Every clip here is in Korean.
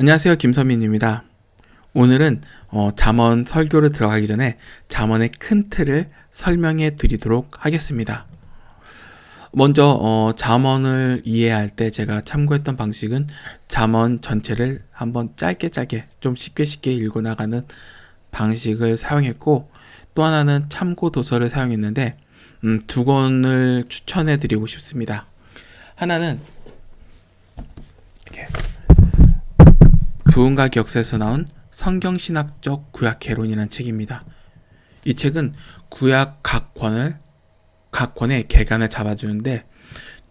안녕하세요. 김선민입니다. 오늘은 잠언 설교를 들어가기 전에 잠언의 큰 틀을 설명해 드리도록 하겠습니다. 먼저 잠언을 이해할 때 제가 참고했던 방식은 잠언 전체를 한번 짧게 좀 쉽게 읽어 나가는 방식을 사용했고, 또 하나는 참고 도서를 사용했는데 두 권을 추천해 드리고 싶습니다. 하나는 이렇게 부흥과 격세에서 나온 성경신학적 구약개론이라는 책입니다. 이 책은 구약 각 권의 개간을 잡아주는데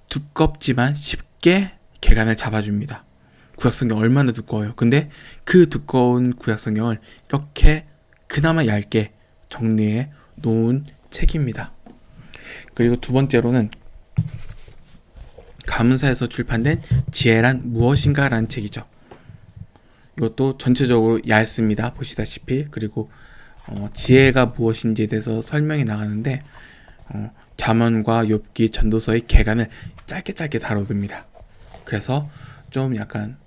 두껍지만 쉽게 개간을 잡아줍니다. 구약성경 얼마나 두꺼워요. 근데 그 두꺼운 구약성경을 이렇게 그나마 얇게 정리해 놓은 책입니다. 그리고 두 번째로는 감사에서 출판된 지혜란 무엇인가 라는 책이죠. 이것도 전체적으로 얇습니다. 보시다시피. 그리고 지혜가 무엇인지에 대해서 설명이 나가는데 잠언과 욥기, 전도서의 개간을 짧게 다뤄둡니다. 그래서 좀 약간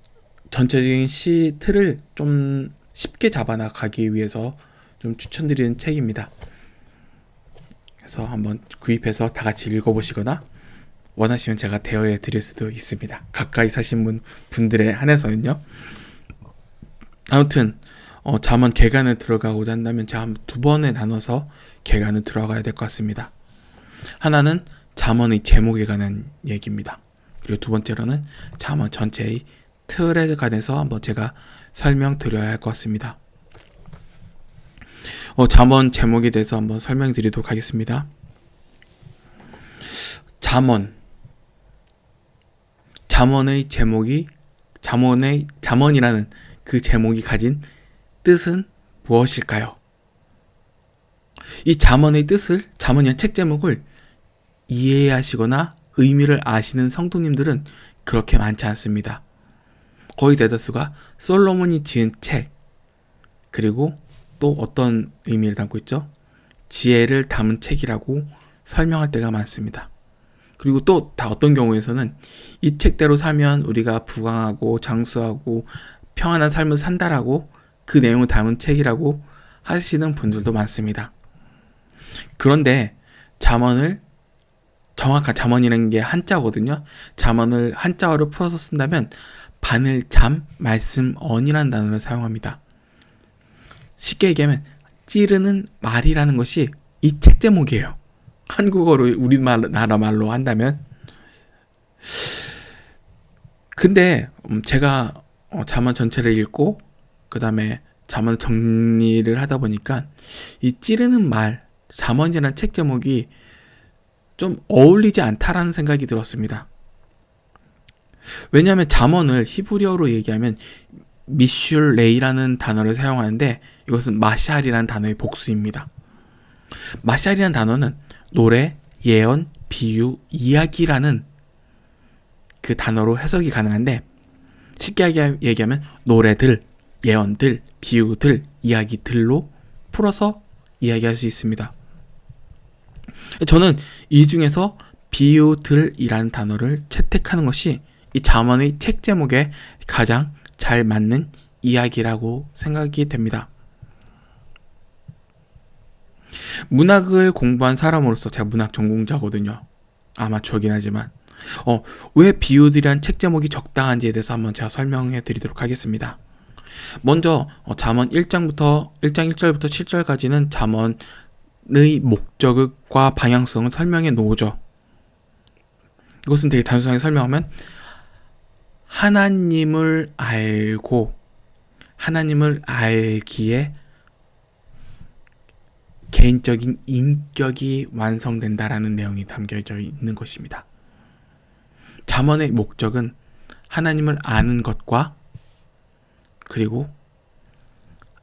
전체적인 시 틀을 좀 쉽게 잡아나가기 위해서 좀 추천드리는 책입니다. 그래서 한번 구입해서 다 같이 읽어보시거나 원하시면 제가 대여해 드릴 수도 있습니다. 가까이 사신 분들에 한해서는요. 아무튼 잠언 개간을 들어가고자 한다면 제가 두 번에 나눠서 개간을 들어가야 될 것 같습니다. 하나는 잠언의 제목에 관한 얘기입니다. 그리고 두 번째로는 잠언 전체의 틀에 관해서 한번 제가 설명드려야 할 것 같습니다. 잠언 제목에 대해서 한번 설명드리도록 하겠습니다. 잠언의 제목이 잠언이라는 그 제목이 가진 뜻은 무엇일까요? 이 잠언의 뜻을, 잠언이란 책 제목을 이해하시거나 의미를 아시는 성도님들은 그렇게 많지 않습니다. 거의 대다수가 솔로몬이 지은 책, 그리고 또 어떤 의미를 담고 있죠? 지혜를 담은 책이라고 설명할 때가 많습니다. 그리고 또 다 어떤 경우에서는 이 책대로 살면 우리가 부강하고 장수하고 평안한 삶을 산다라고 그 내용을 담은 책이라고 하시는 분들도 많습니다. 그런데 정확한 잠언이라는 게 한자거든요. 잠언을 한자어로 풀어서 쓴다면 바늘, 잠, 말씀, 언이라는 단어를 사용합니다. 쉽게 얘기하면 찌르는 말이라는 것이 이 책 제목이에요. 한국어로 우리나라 말로 한다면. 근데 제가 잠언 전체를 읽고 그 다음에 잠언 정리를 하다 보니까 이 찌르는 말, 잠언이라는 책 제목이 좀 어울리지 않다라는 생각이 들었습니다. 왜냐하면 잠언을 히브리어로 얘기하면 미슐레이라는 단어를 사용하는데 이것은 마샬이라는 단어의 복수입니다. 마샬이라는 단어는 노래, 예언, 비유, 이야기라는 그 단어로 해석이 가능한데, 쉽게 얘기하면 노래들, 예언들, 비유들, 이야기들로 풀어서 이야기할 수 있습니다. 저는 이 중에서 비유들이라는 단어를 채택하는 것이 이 잠언의 책 제목에 가장 잘 맞는 이야기라고 생각이 됩니다. 문학을 공부한 사람으로서, 제가 문학 전공자거든요. 아마추어긴 하지만 왜 비유들이란 책 제목이 적당한지에 대해서 한번 제가 설명해 드리도록 하겠습니다. 먼저 잠언 1장 1절부터 7절까지는 잠언의 목적과 방향성을 설명해 놓으죠. 이것은 되게 단순하게 설명하면 하나님을 알고 하나님을 알기에 개인적인 인격이 완성된다라는 내용이 담겨져 있는 것입니다. 잠언의 목적은 하나님을 아는 것과 그리고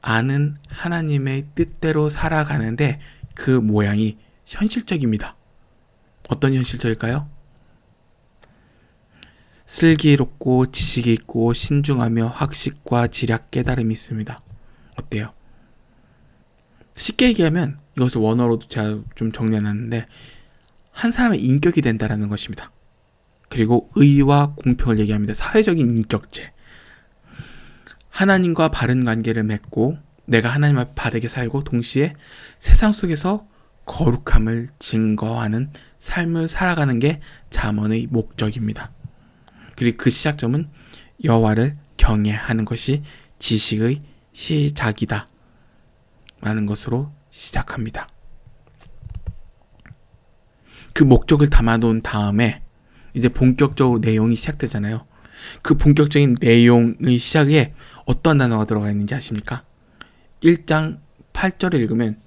아는 하나님의 뜻대로 살아가는데 그 모양이 현실적입니다. 어떤 현실적일까요? 슬기롭고 지식이 있고 신중하며 학식과 지략 깨달음이 있습니다. 어때요? 쉽게 얘기하면 이것을 원어로도 제가 좀 정리해놨는데 한 사람의 인격이 된다라는 것입니다. 그리고 의와 공평을 얘기합니다. 사회적인 인격체. 하나님과 바른 관계를 맺고 내가 하나님 앞에 바르게 살고 동시에 세상 속에서 거룩함을 증거하는 삶을 살아가는 게 잠언의 목적입니다. 그리고 그 시작점은 여호와를 경외하는 것이 지식의 시작이다 라는 것으로 시작합니다. 그 목적을 담아놓은 다음에 이제 본격적으로 내용이 시작되잖아요. 그 본격적인 내용의 시작에 어떤 단어가 들어가 있는지 아십니까? 1장 8절을 읽으면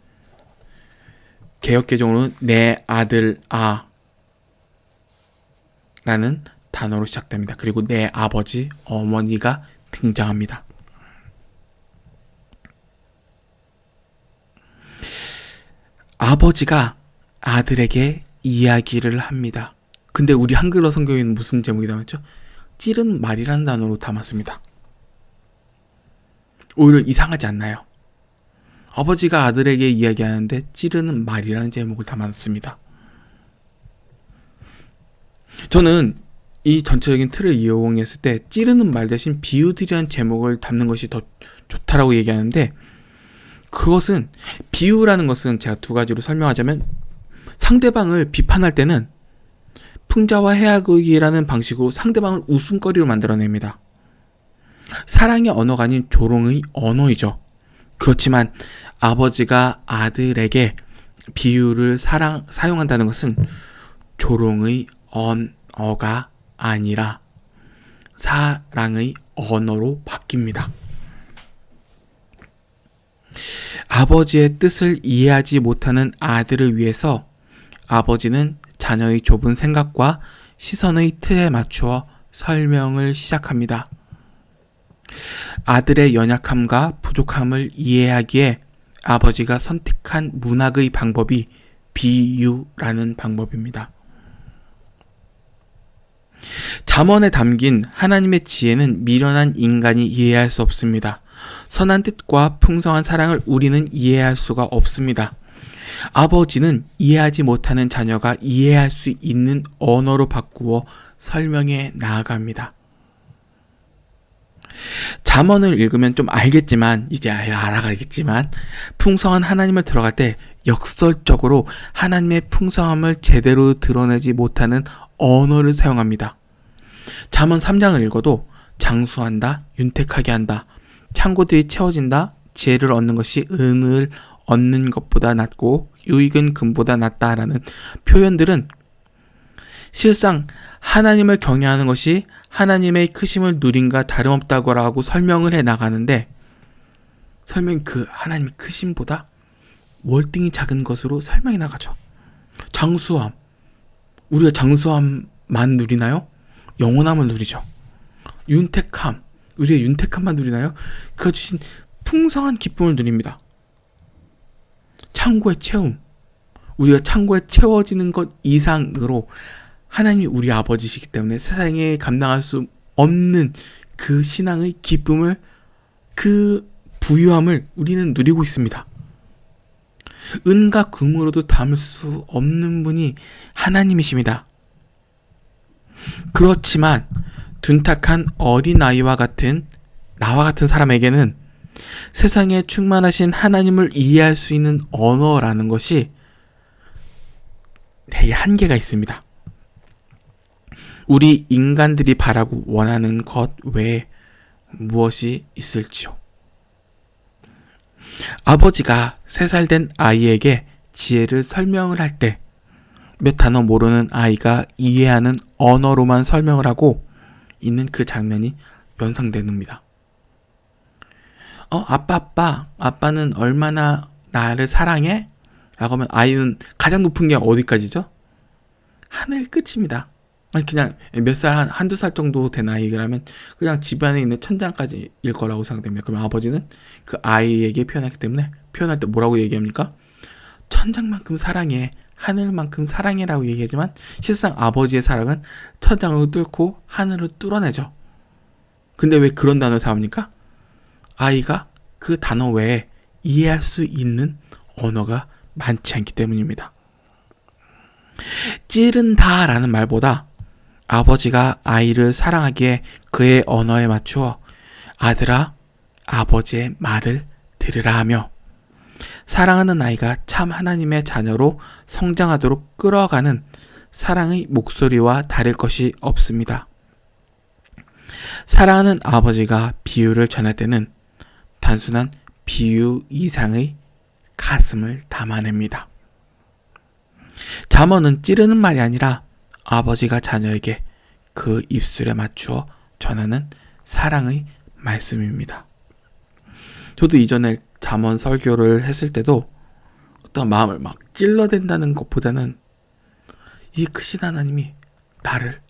개역개정으로는 내 아들 라는 단어로 시작됩니다. 그리고 내 아버지, 어머니가 등장합니다. 아버지가 아들에게 이야기를 합니다. 근데 우리 한글어 성경에는 무슨 제목이 담았죠? 찌른 말이라는 단어로 담았습니다. 오히려 이상하지 않나요? 아버지가 아들에게 이야기하는데 찌르는 말이라는 제목을 담았습니다. 저는 이 전체적인 틀을 이용했을 때 찌르는 말 대신 비유들이라는 제목을 담는 것이 더 좋다라고 얘기하는데, 그것은 비유라는 것은 제가 두 가지로 설명하자면, 상대방을 비판할 때는 풍자와 해악이라는 방식으로 상대방을 웃음거리로 만들어냅니다. 사랑의 언어가 아닌 조롱의 언어이죠. 그렇지만 아버지가 아들에게 비유를 사용한다는 것은 조롱의 언어가 아니라 사랑의 언어로 바뀝니다. 아버지의 뜻을 이해하지 못하는 아들을 위해서 아버지는 자녀의 좁은 생각과 시선의 틀에 맞추어 설명을 시작합니다. 아들의 연약함과 부족함을 이해하기에 아버지가 선택한 문학의 방법이 비유라는 방법입니다. 잠언에 담긴 하나님의 지혜는 미련한 인간이 이해할 수 없습니다. 선한 뜻과 풍성한 사랑을 우리는 이해할 수가 없습니다. 아버지는 이해하지 못하는 자녀가 이해할 수 있는 언어로 바꾸어 설명해 나아갑니다. 잠언을 읽으면 좀 알겠지만, 이제 알아가겠지만, 풍성한 하나님을 들어갈 때 역설적으로 하나님의 풍성함을 제대로 드러내지 못하는 언어를 사용합니다. 잠언 3장을 읽어도 장수한다, 윤택하게 한다, 창고들이 채워진다, 지혜를 얻는 것이 은을 얻는 것보다 낫고 유익은 금보다 낫다라는 표현들은 실상 하나님을 경외하는 것이 하나님의 크심을 누림과 다름없다고 라고 설명을 해 나가는데, 설명이 그 하나님의 크심보다 월등히 작은 것으로 설명해 나가죠. 장수함, 우리가 장수함만 누리나요? 영원함을 누리죠. 윤택함, 우리가 윤택함만 누리나요? 그가 주신 풍성한 기쁨을 누립니다. 창고의 채움, 우리가 창고에 채워지는 것 이상으로 하나님이 우리 아버지시기 때문에 세상에 감당할 수 없는 그 신앙의 기쁨을, 그 부유함을 우리는 누리고 있습니다. 은과 금으로도 담을 수 없는 분이 하나님이십니다. 그렇지만 둔탁한 어린아이와 같은 나와 같은 사람에게는 세상에 충만하신 하나님을 이해할 수 있는 언어라는 것이 되게 한계가 있습니다. 우리 인간들이 바라고 원하는 것 외에 무엇이 있을지요? 아버지가 3살 된 아이에게 지혜를 설명을 할 때 몇 단어 모르는 아이가 이해하는 언어로만 설명을 하고 있는 그 장면이 연상됩니다. 아빠는 얼마나 나를 사랑해? 라고 하면 아이는 가장 높은 게 어디까지죠? 하늘 끝입니다. 아니 그냥 몇 살, 한두 살 정도 된 아이라면 그냥 집안에 있는 천장까지일 거라고 생각됩니다. 그러면 아버지는 그 아이에게 표현하기 때문에 표현할 때 뭐라고 얘기합니까? 천장만큼 사랑해, 하늘만큼 사랑해라고 얘기하지만 실상 아버지의 사랑은 천장을 뚫고 하늘을 뚫어내죠. 근데 왜 그런 단어를 사용합니까? 아이가 그 단어 외에 이해할 수 있는 언어가 많지 않기 때문입니다. 찌른다 라는 말보다 아버지가 아이를 사랑하기에 그의 언어에 맞추어 아들아 아버지의 말을 들으라 하며 사랑하는 아이가 참 하나님의 자녀로 성장하도록 끌어가는 사랑의 목소리와 다를 것이 없습니다. 사랑하는 아버지가 비유를 전할 때는 단순한 비유 이상의 가슴을 담아냅니다. 잠언은 찌르는 말이 아니라 아버지가 자녀에게 그 입술에 맞추어 전하는 사랑의 말씀입니다. 저도 이전에 잠언 설교를 했을 때도 어떤 마음을 막 찔러댄다는 것보다는 이 크신 하나님이 나를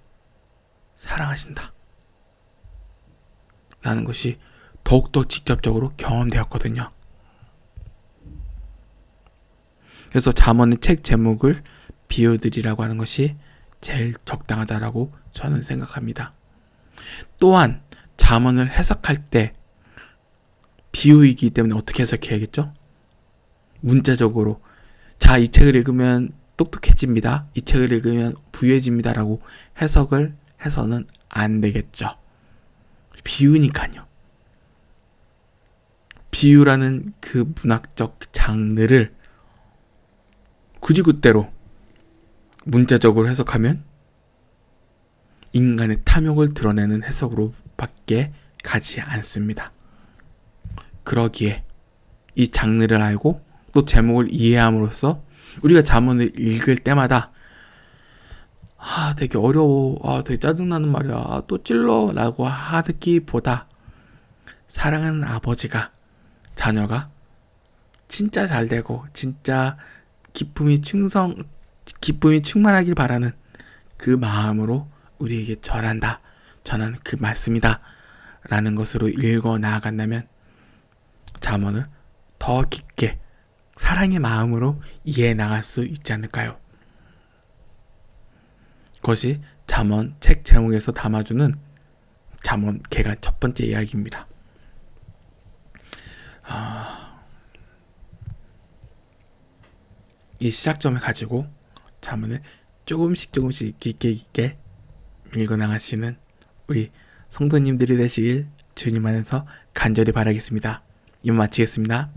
사랑하신다 라는 것이 더욱더 직접적으로 경험되었거든요. 그래서 잠언의 책 제목을 비유들이라고 하는 것이 제일 적당하다라고 저는 생각합니다. 또한 잠언을 해석할 때 비유이기 때문에 어떻게 해석해야겠죠? 문자적으로 자, 이 책을 읽으면 똑똑해집니다. 이 책을 읽으면 부유해집니다 라고 해석을 해서는 안 되겠죠. 비유니까요. 비유라는 그 문학적 장르를 굳이 그대로 문자적으로 해석하면 인간의 탐욕을 드러내는 해석으로 밖에 가지 않습니다. 그러기에 이 장르를 알고 또 제목을 이해함으로써 우리가 잠언을 읽을 때마다 되게 어려워, 되게 짜증나는 말이야, 또 찔러 라고 하기보다 사랑하는 아버지가 자녀가 진짜 잘 되고 진짜 기쁨이 충만하길 바라는 그 마음으로 우리에게 전하는 그 말씀이다 라는 것으로 읽어 나아간다면 잠언을 더 깊게 사랑의 마음으로 이해해 나갈 수 있지 않을까요? 그것이 잠언 책 제목에서 담아주는 잠언 개간 첫 번째 이야기입니다. 이 시작점을 가지고 잠언을 조금씩 깊게 읽어 나가시는 우리 성도님들이 되시길 주님 안에서 간절히 바라겠습니다. 이만 마치겠습니다.